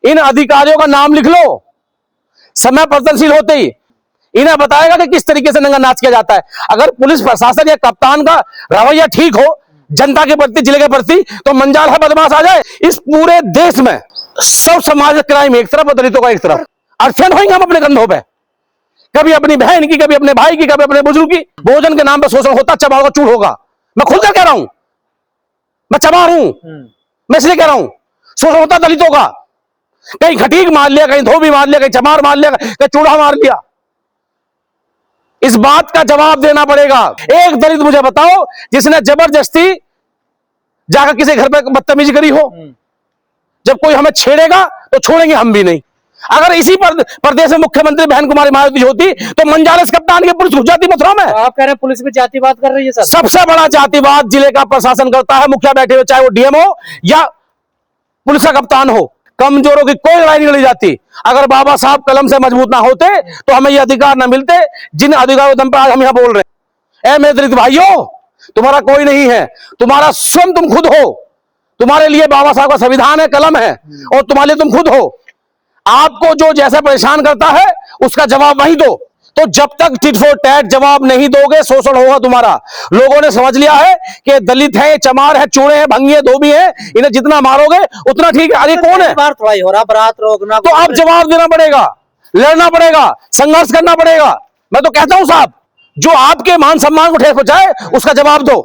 इन अधिकारियों का नाम लिख लो। समय परिवर्तनशील होते ही इन्हें बताएगा कि किस तरीके से नंगा नाच किया जाता है। अगर पुलिस प्रशासन या कप्तान का रवैया ठीक हो जनता के प्रति, जिले के प्रति, तो मंजाल है बदमाश आ जाए। इस पूरे देश में सब समाज क्राइम एक तरफ और दलितों का एक तरफ। अड़चन होंगे हम अपने कंधों पे, कभी अपनी बहन की, कभी अपने भाई की, कभी अपने बुजुर्ग की। भोजन के नाम पर शोषण होता, चबाड़ का चूड़ होगा। मैं खुलकर कह रहा हूं, मैं चबाड़ हूं, मैं इसलिए कह रहा हूं। शोषण होता दलितों का, कहीं खटीक मार लिया, कहीं धोबी मार लिया, कहीं चमार मार लिया, कहीं चूड़ा मार लिया। इस बात का जवाब देना पड़ेगा। एक दलित मुझे बताओ जिसने जबरदस्ती जाकर किसी घर पर बदतमीजी करी हो। जब कोई हमें छेड़ेगा तो छोड़ेंगे हम भी नहीं। अगर इसी प्रदेश में मुख्यमंत्री बहन कुमारी मायावती होती तो मंजालेस कप्तान की पुलिस घुस जाती मथुरा में। आप कह रहे हैं पुलिस भी जातिवाद कर रही है सर? सबसे बड़ा जातिवाद जिले का प्रशासन करता है, मुखिया बैठे हुए, चाहे वो डीएम हो या पुलिस का कप्तान हो। कमजोरों की कोई लड़ाई नहीं लड़ी जाती। अगर बाबा साहब कलम से मजबूत ना होते तो हमें ये अधिकार ना मिलते जिन अधिकारों दम पर आज हम यहां बोल रहे हैं। मेरे दलित भाइयों, तुम्हारा कोई नहीं है, तुम्हारा स्वयं तुम खुद हो। तुम्हारे लिए बाबा साहब का संविधान है, कलम है, और तुम्हारे लिए तुम खुद हो। आपको जो जैसे परेशान करता है उसका जवाब वही दो। तो जब तक टिट फॉर टैट जवाब नहीं दोगे शोषण होगा तुम्हारा। लोगों ने समझ लिया है कि दलित है, चमार है, चूड़े हैं, भंगी है, धोबी है, इन्हें जितना मारोगे उतना ठीक है। अरे कौन है? बार थोड़ा ही हो रहा, बारात रोकना तो आप जवाब देना पड़ेगा, लड़ना पड़ेगा, संघर्ष करना पड़ेगा। मैं तो कहता हूं साहब, जो आपके मान सम्मान को ठेस पहुंचाए उसका जवाब दो।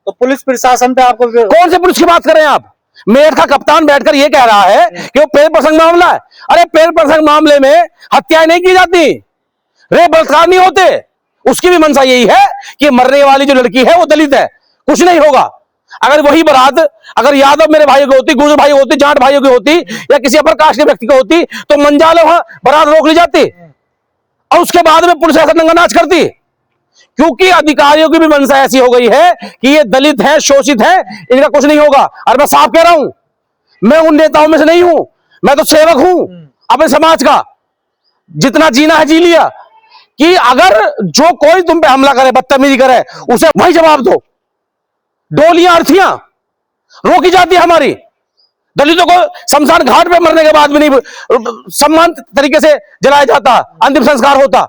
तो पुलिस प्रशासन पे आपको कौन से पुलिस की बात कर रहे हैं आप? मेरठ का कप्तान बैठकर यह कह रहा है कि वो प्रेम प्रसंग मामला है। अरे प्रेम प्रसंग मामले में हत्याएं नहीं की जाती, रेप बलात्कार नहीं होते। उसकी भी मंशा यही है कि मरने वाली जो लड़की है वो दलित है, कुछ नहीं होगा। अगर वही बारात अगर यादव मेरे भाइयों की होती, गुर्जर भाई होती, जाट भाइयों की होती, या किसी अपर कास्ट के व्यक्ति की होती तो मंजाले वहां बारात रोक ली जाती और उसके बाद में पुलिस ऐसा नंगा नाच करती। क्योंकि अधिकारियों की भी मंशा ऐसी हो गई है कि ये दलित है, शोषित है, इनका कुछ नहीं होगा। और मैं साफ कह रहा हूं, मैं उन नेताओं में से नहीं हूं, मैं तो सेवक हूं अपने समाज का। जितना जीना है जी लिया। कि अगर जो कोई तुम पे हमला करे, बदतमीजी करे, उसे वही जवाब दो। डोलियां, अर्थियां रोकी जाती है हमारी। दलितों को शमशान घाट पे मरने के बाद भी नहीं सम्मान तरीके से जलाया जाता, अंतिम संस्कार होता।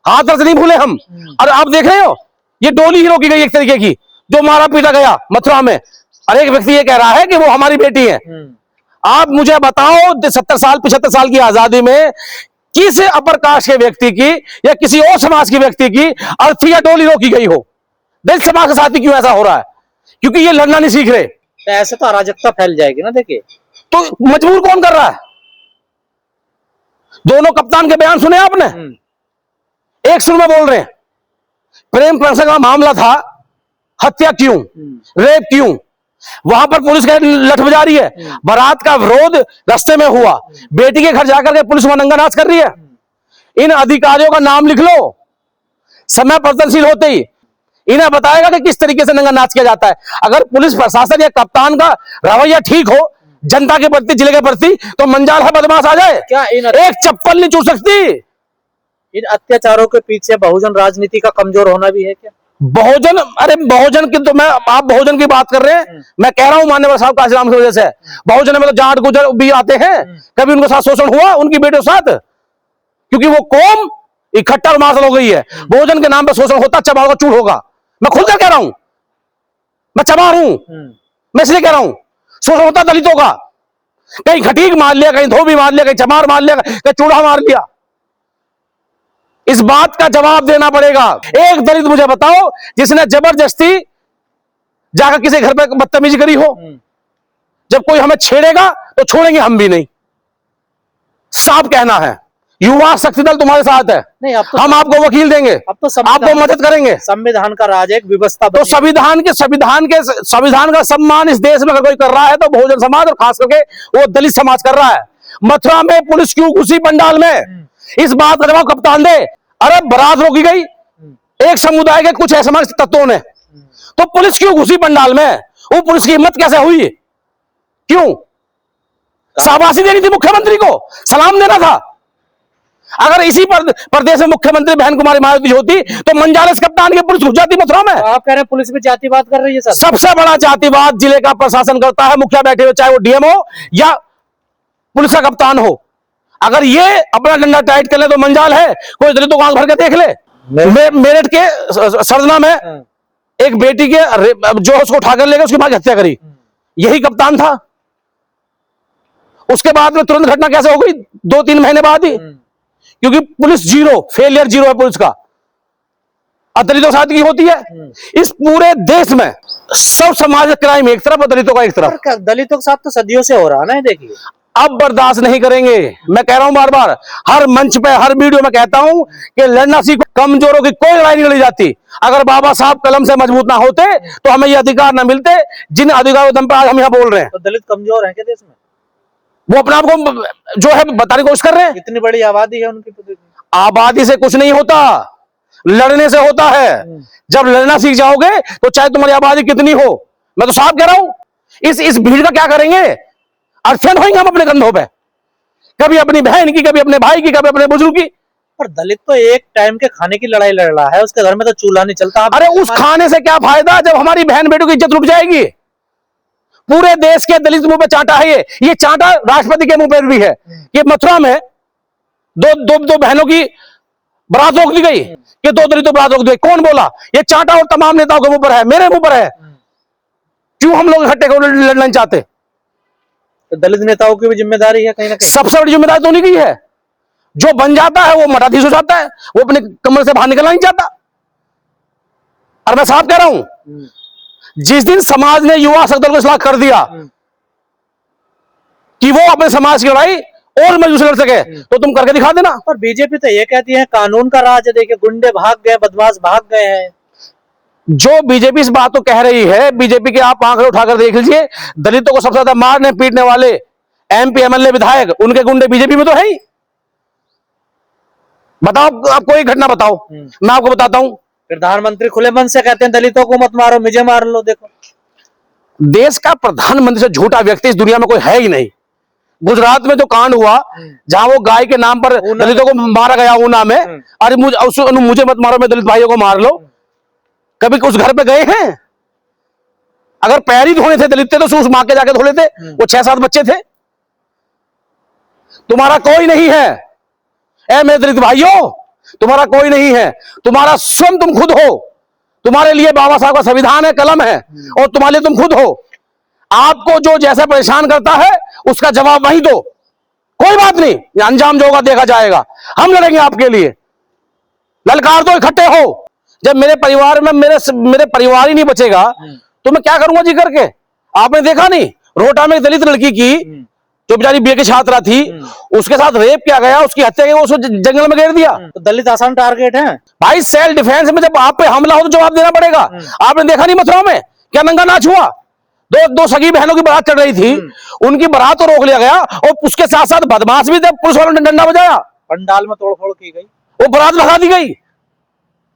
हाथ से नहीं भूले हम। और आप देख रहे हो ये डोली ही रोकी गई एक तरीके की, जो मारा पीटा गया मथुरा में। और एक व्यक्ति ये कह रहा है कि वो हमारी बेटी है। आप मुझे बताओ 70 साल 75 साल की आजादी में किस अपर कास्ट के व्यक्ति की या किसी और समाज के व्यक्ति की अर्थी या डोली रोकी गई हो? दलित समाज के साथ ही क्यों ऐसा हो रहा है? क्योंकि ये लड़ना नहीं सीख रहे। तो ऐसे तो अराजकता फैल जाएगी ना। देखिए तो मजबूर कौन कर रहा है? दोनों कप्तान के बयान सुने आपने? एक सुन में बोल रहे हैं प्रेम प्रसंग का मामला था, हत्या क्यों, रेप क्यों? वहां पर पुलिस का लठ बजा रही है। बारात का विरोध रास्ते में हुआ, बेटी के घर जाकर के पुलिस वहां नंगा नाच कर रही है। इन अधिकारियों का नाम लिख लो। समय परिवर्तनशील होते ही इन्हें बताएगा कि किस तरीके से नंगा नाच किया जाता है। अगर पुलिस प्रशासन या कप्तान का रवैया ठीक हो जनता के प्रति, जिले के प्रति, तो मंजाल है बदमाश आ जाए। क्या एक चप्पल नहीं छू सकती। इन अत्याचारों के पीछे बहुजन राजनीति का कमजोर होना भी है क्या? बहुजन, अरे बहुजन की तो आप बहुजन की बात कर रहे हैं, मैं कह रहा हूं मान्यवर साहब काशीराम की वजह से। बहुजन में तो जाट गुजर भी आते हैं, कभी उनके साथ शोषण हुआ उनकी बेटियों के साथ, क्योंकि वो कौम इकट्ठा और मार्शल हो गई है। बहुजन के नाम पर शोषण होता, चबाड़ का चूड़ होगा। मैं खुलकर कह रहा हूं, मैं चबाड़ हूं, मैं इसलिए कह रहा हूं। शोषण होता दलितों का, कहीं खटीक मार लिया, कहीं धोबी मार लिया, कहीं चमार मार लिया, कहीं चूड़ा मार लिया। इस बात का जवाब देना पड़ेगा। एक दलित मुझे बताओ जिसने जबरदस्ती जाकर किसी घर पर बदतमीजी करी हो। जब कोई हमें छेड़ेगा तो छोड़ेंगे हम भी नहीं। साफ कहना है, युवा शक्ति दल तुम्हारे साथ है। नहीं, अब तो हम आपको वकील देंगे, अब तो आपको मदद करेंगे। संविधान का राज, एक व्यवस्था। तो संविधान का सम्मान इस देश में अगर कोई कर रहा है तो बहुजन समाज, और खास करके वो दलित समाज कर रहा है। मथुरा में पुलिस क्यों घुसी पंडाल में? इस बात का जवाब कप्तान दे। अरे बारात रोकी गई एक समुदाय के कुछ असमाजिक तत्वों ने, तो पुलिस क्यों घुसी पंडाल में? वो पुलिस की हिम्मत कैसे हुई? क्यों? शाबाशी देनी थी मुख्यमंत्री को, सलाम देना था। अगर इसी प्रदेश में मुख्यमंत्री बहन कुमारी मायावती होती तो मंजालेस कप्तान की पुलिस घुस जाती मथुरा में। आप कह रहे हैं पुलिस भी जातिवाद कर रही है सर? सबसे बड़ा जातिवाद जिले का प्रशासन करता है, मुखिया बैठे हुए, चाहे वो डीएम हो या पुलिस का कप्तान हो, अगर ये अपना डंडा टाइट कर ले तो मंजाल है, कोई दलितों को आंख भर के देख ले। मेरठ के सरजना में एक बेटी के जो उसको उठाकर ले गए, उसकी मां की हत्या करी, यही कप्तान था। उसके बाद में तुरंत घटना कैसे हो गई? 2-3 महीने बाद ही, क्योंकि पुलिस जीरो, फेलियर जीरो है पुलिस का। दलितों के साथ की होती है। इस पूरे देश में सब समाज का क्राइम एक तरफ और दलितों का एक तरफ। दलितों के साथ तो सदियों से हो रहा है ना, देखिए। अब बर्दाश्त नहीं करेंगे। मैं कह रहा हूं बार बार, हर मंच पे, हर वीडियो में कहता हूं कि लड़ना सीखो। कमजोरों की कोई लड़ाई नहीं लड़ी जाती। अगर बाबा साहब कलम से मजबूत ना होते तो हमें ये अधिकार ना मिलते जिन अधिकारों दम पर आज हम यहाँ बोल रहे हैं। तो दलित कमजोर है क्या देश में? वो अपने आप को जो है बताने की कोशिश कर रहे हैं। इतनी बड़ी आबादी है उनकी, तो आबादी से कुछ नहीं होता, लड़ने से होता है। जब लड़ना सीख जाओगे तो चाहे तुम्हारी आबादी कितनी हो, मैं तो साफ कह रहा हूं, इस भीड़ का क्या करेंगे? अड़चन होंगे हम अपने कंधों पे, कभी अपनी बहन की, कभी अपने भाई की, कभी अपने बुजुर्ग की। पर दलित तो एक टाइम के खाने की लड़ाई लड़ रहा है, उसके घर में तो चूल्हा नहीं चलता। अरे उस खाने से क्या फायदा जब हमारी बहन बेटों की इज्जत रुक जाएगी? पूरे देश के दलित मुंह पे चांटा है ये चांटा राष्ट्रपति के मुंह पे भी है कि मथुरा में दो बहनों की बारात रोक दी गई कि 2 दलितों बारात रोक दी। कौन बोला? ये चांटा और तमाम नेताओं के मुंह पर है, मेरे मुंह पर है। क्यों हम लोग इकट्ठे लड़ना नहीं चाहते? तो दलित नेताओं की भी जिम्मेदारी है कहीं ना कहीं। सबसे बड़ी जिम्मेदारी तो उन्हीं की है। जो बन जाता है वो मठाधीश हो जाता है, वो अपने कमरे से बाहर निकलना नहीं चाहता। और मैं साफ कह रहा हूं, जिस दिन समाज ने युवा अकाली दल को इस्लाह कर दिया कि वो अपने समाज की लड़ाई और मजबूत से लड़ सके, तो तुम करके दिखा देना। पर बीजेपी तो ये कहती है कानून का राज है, देखिए गुंडे भाग गए, बदमाश भाग गए हैं। जो बीजेपी इस बात को कह रही है, बीजेपी के आप आंकड़े उठाकर देख लीजिए, दलितों को सबसे ज्यादा मारने पीटने वाले एमपी, एमएलए, विधायक, उनके गुंडे बीजेपी में तो है ही। बताओ, आप कोई घटना बताओ, मैं आपको बताता हूं। प्रधानमंत्री खुले मन से कहते हैं दलितों को मत मारो, मुझे मार लो। देखो, देश का प्रधानमंत्री से झूठा व्यक्ति इस दुनिया में कोई है ही नहीं। गुजरात में जो कांड हुआ, जहां वो गाय के नाम पर दलितों को मारा गया ऊना में, अरे मुझे मत मारो, मैं दलित भाइयों को मार लो। कभी उस घर पे गए हैं? अगर पैर ही धोने थे दलित थे तो उस मां के जाके धो लेते। वो 6-7 बच्चे थे। तुम्हारा कोई नहीं है, ऐ मेरे दलित भाइयों, तुम्हारा कोई नहीं है। तुम्हारा स्वयं तुम खुद हो। तुम्हारे लिए बाबा साहब का संविधान है, कलम है, और तुम्हारे लिए तुम खुद हो। आपको जो जैसा परेशान करता है उसका जवाब वही दो, कोई बात नहीं, अंजाम जो होगा देखा जाएगा। हम लड़ेंगे आपके लिए, ललकार दो, इकट्ठे हो। जब मेरे परिवार में मेरे परिवार ही नहीं बचेगा तो मैं क्या करूंगा जी करके? आपने देखा नहीं, रोहटा में एक दलित लड़की की जो बेचारी बीए की छात्रा थी, उसके साथ रेप किया गया, उसकी हत्या की, उसको जंगल में घेर दिया। तो दलित आसान टारगेट है भाई। सेल्फ डिफेंस में जब आप पे हमला हो तो जवाब देना पड़ेगा। आपने देखा नहीं मथुरा में क्या नंगा नाच हुआ? दो सगी बहनों की बारात चढ़ रही थी, उनकी बारात तो रोक लिया गया, और उसके साथ साथ बदमाश भी थे, पुलिस वालों ने डंडा बजाया, पंडाल में तोड़फोड़ की गई, वो बारात भगा दी गई।